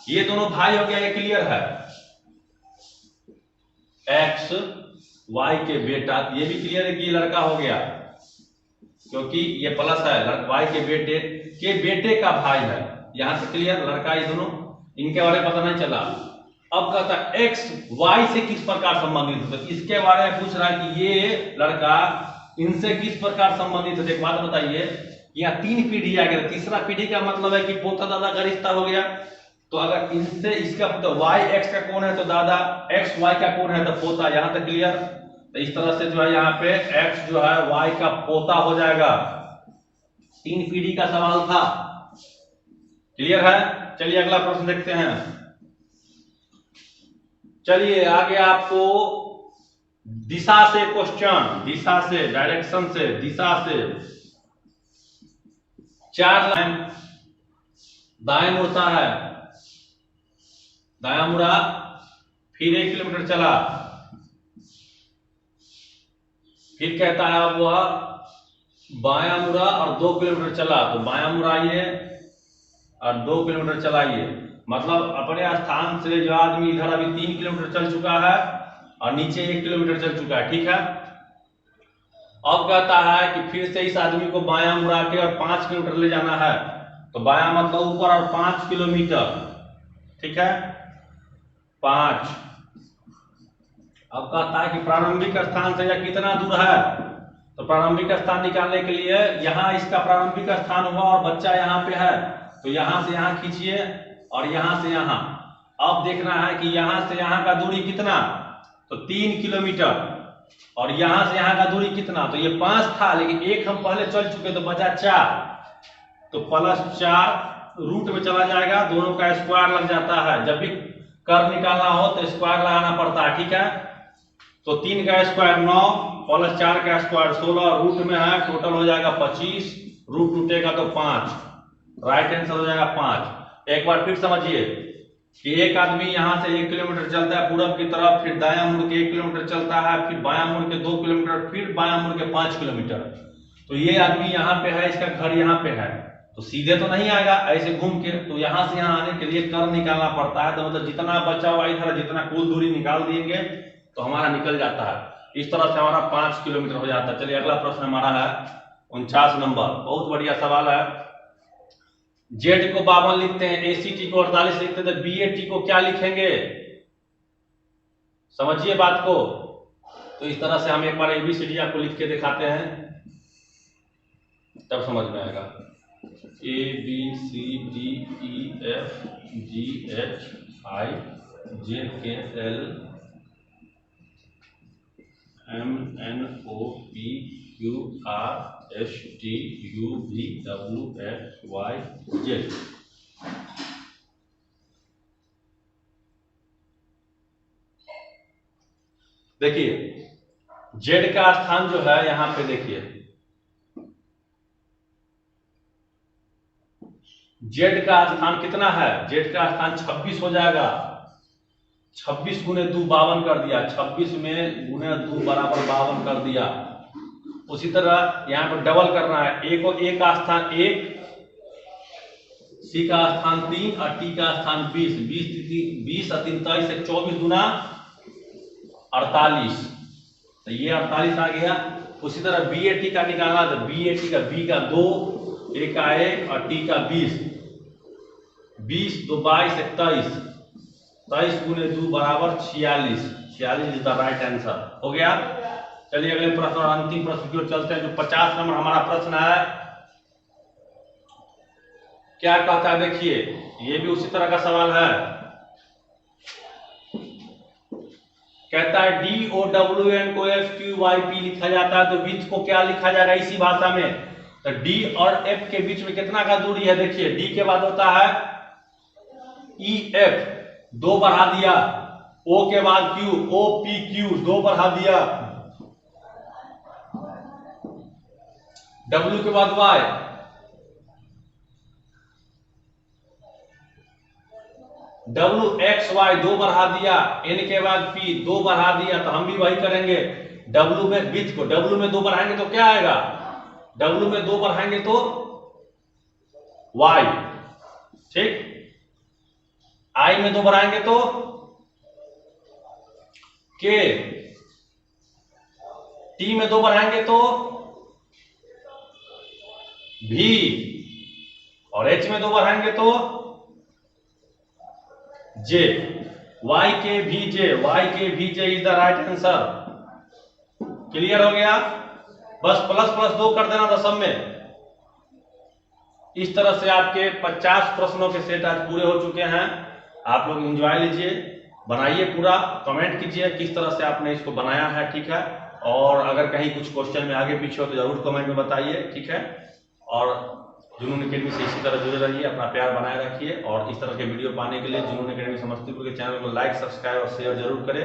ये दोनों भाई हो गया, ये क्लियर है। x y के बेटा, ये भी क्लियर है कि लड़का हो गया, क्योंकि ये प्लस है। y के बेटे का भाई है। यहां से क्लियर, लड़का, ये दोनों, इनके बारे में पता नहीं चला। अब कहता है x y से किस प्रकार संबंधित है, तो इसके बारे में पूछ रहा है कि ये लड़का इनसे किस प्रकार संबंधित है। एक बात बताइए, यहाँ 3 पीढ़ी आ गया, तीसरा पीढ़ी का मतलब है कि पोता दादा का रिश्ता हो गया। तो अगर इनसे इसका तो y x का कौन है तो दादा, x y का कौन है तो पोता। यहां तक क्लियर। तो इस तरह से जो है यहाँ पे x जो है y का पोता हो जाएगा। 3 पीढ़ी का सवाल था, क्लियर है। चलिए अगला प्रश्न देखते हैं। चलिए आगे आपको दिशा से क्वेश्चन, दिशा से, डायरेक्शन से, दिशा से। 4 लाइन दाएं मुड़ता है, दायां मुड़ा, फिर 1 किलोमीटर चला, फिर कहता है अब वह बायां मुड़ा और 2 किलोमीटर चला। तो बायां मुड़ाइए और 2 किलोमीटर चलाइए। मतलब अपने स्थान से जो आदमी इधर अभी 3 किलोमीटर चल चुका है और नीचे 1 किलोमीटर चल चुका है, ठीक है। अब कहता है कि फिर से इस आदमी को बायां मुड़ा के और 5 किलोमीटर ले जाना है। तो बायां मतलब ऊपर और 5 किलोमीटर, ठीक है, 5। अब कहता है कि प्रारंभिक स्थान से यह कितना दूर है। तो प्रारंभिक स्थान निकालने के लिए यहाँ इसका प्रारंभिक स्थान हुआ और बच्चा यहाँ पे है, तो यहाँ से यहाँ खींचिए और यहाँ से यहाँ। अब देखना है कि यहाँ से यहाँ का दूरी कितना, तो 3 किलोमीटर, और यहाँ से यहाँ का दूरी कितना, तो ये 5 था लेकिन 1 हम पहले चल चुके तो बचा 4। तो +4 रूट में चला जाएगा, दोनों का स्क्वायर लग जाता है। जब भी कर्व निकालना हो तो स्क्वायर लगाना पड़ता है, ठीक है। तो 3 का स्क्वायर 9, प्लस 4 का स्क्वायर 16, रूट में है टोटल हो जाएगा 25, रूट टूटेगा तो 5, राइट आंसर हो जाएगा 5। एक बार फिर समझिए कि एक आदमी यहाँ से 1 किलोमीटर चलता है पूरब की तरफ, फिर दायां मुड़ के 1 किलोमीटर चलता है, फिर बायां मुड़ के 2 किलोमीटर, फिर बायां मुड़ के 5 किलोमीटर। तो ये आदमी यहाँ पे है, इसका घर यहाँ पे है, तो सीधे तो नहीं आएगा, ऐसे घूम के, तो यहाँ से यहाँ आने के लिए कर्व निकालना पड़ता है। तो मतलब जितना बचा हुआ इधर जितना कुल दूरी निकाल देंगे तो हमारा निकल जाता है। इस तरह से हमारा 5 किलोमीटर हो जाता है। चलिए अगला प्रश्न हमारा है 49 नंबर, बहुत बढ़िया सवाल है। जेड को 52 लिखते हैं, एसीटी को 48 लिखते हैं, तो बीएटी को क्या लिखेंगे? समझिए बात को। तो इस तरह से हम एक बार एबीसीडी आपको लिख के दिखाते हैं, तब समझ में आएगा। A B C D E F G H I J K L M N O P Q R S T U V W X Y Z. देखिए जेड का स्थान जो है यहां पे देखिए, जेड का स्थान कितना है? जेड का स्थान 26 हो जाएगा। 26 गुने 2 52 कर दिया, 26 में गुने 2 बराबर 52 कर दिया। उसी तरह यहाँ पर डबल करना है, ए को ए का स्थान 1, सी का स्थान 3 और टी का स्थान 20। 20 और 3 23 से 24 गुना 48, तो ये 48 आ गया। उसी तरह बी ए टी का निकालना, तो बी ए टी का बी का 2, ए का 1 और टी का 20। 20 2 22 23, 23 गुने 2 बराबर 46। 46 इज द राइट आंसर। हो गया। चलिए अगले प्रश्न और अंतिम प्रश्न की ओर चलते हैं, जो 50 नंबर हमारा प्रश्न है। क्या कहता है देखिए, ये भी उसी तरह का सवाल है। कहता है डी ओ डब्ल्यू एन को एफ क्यू वाई पी लिखा जाता है, तो बीच को क्या लिखा जाएगा इसी भाषा में? तो डी और एफ के बीच में कितना का दूरी है? देखिए डी के बाद होता है ई एफ, 2 बढ़ा दिया, ओ के बाद क्यू, ओ पी क्यू 2 बढ़ा दिया, डब्ल्यू के बाद वाई, डब्ल्यू एक्स वाई 2 बढ़ा दिया, एन के बाद पी 2 बढ़ा दिया। तो हम भी वही करेंगे, डब्ल्यू में बीच को डब्ल्यू में 2 बढ़ाएंगे तो क्या आएगा? डब्ल्यू में 2 बढ़ाएंगे तो वाई, ठीक। आई में 2 बढ़ाएंगे तो के, टी में 2 बढ़ाएंगे तो भी, और एच में 2 बढ़ाएंगे तो जे। वाई के भी जे, वाई के भी J is the right answer. Clear हो गया? बस प्लस प्लस 2 कर देना दशम में। इस तरह से आपके 50 प्रश्नों के सेट आज पूरे हो चुके हैं। आप लोग एंजॉय लीजिए, बनाइए पूरा, कमेंट कीजिए किस तरह से आपने इसको बनाया है, ठीक है। और अगर कहीं कुछ क्वेश्चन में आगे पीछे हो तो जरूर कमेंट में बताइए, ठीक है। और जुनून एकेडमी से इसी तरह जुड़े रहिए, अपना प्यार बनाए रखिए। और इस तरह के वीडियो पाने के लिए जुनून एकेडमी समस्तीपुर के चैनल को लाइक, सब्सक्राइब और शेयर जरूर करें।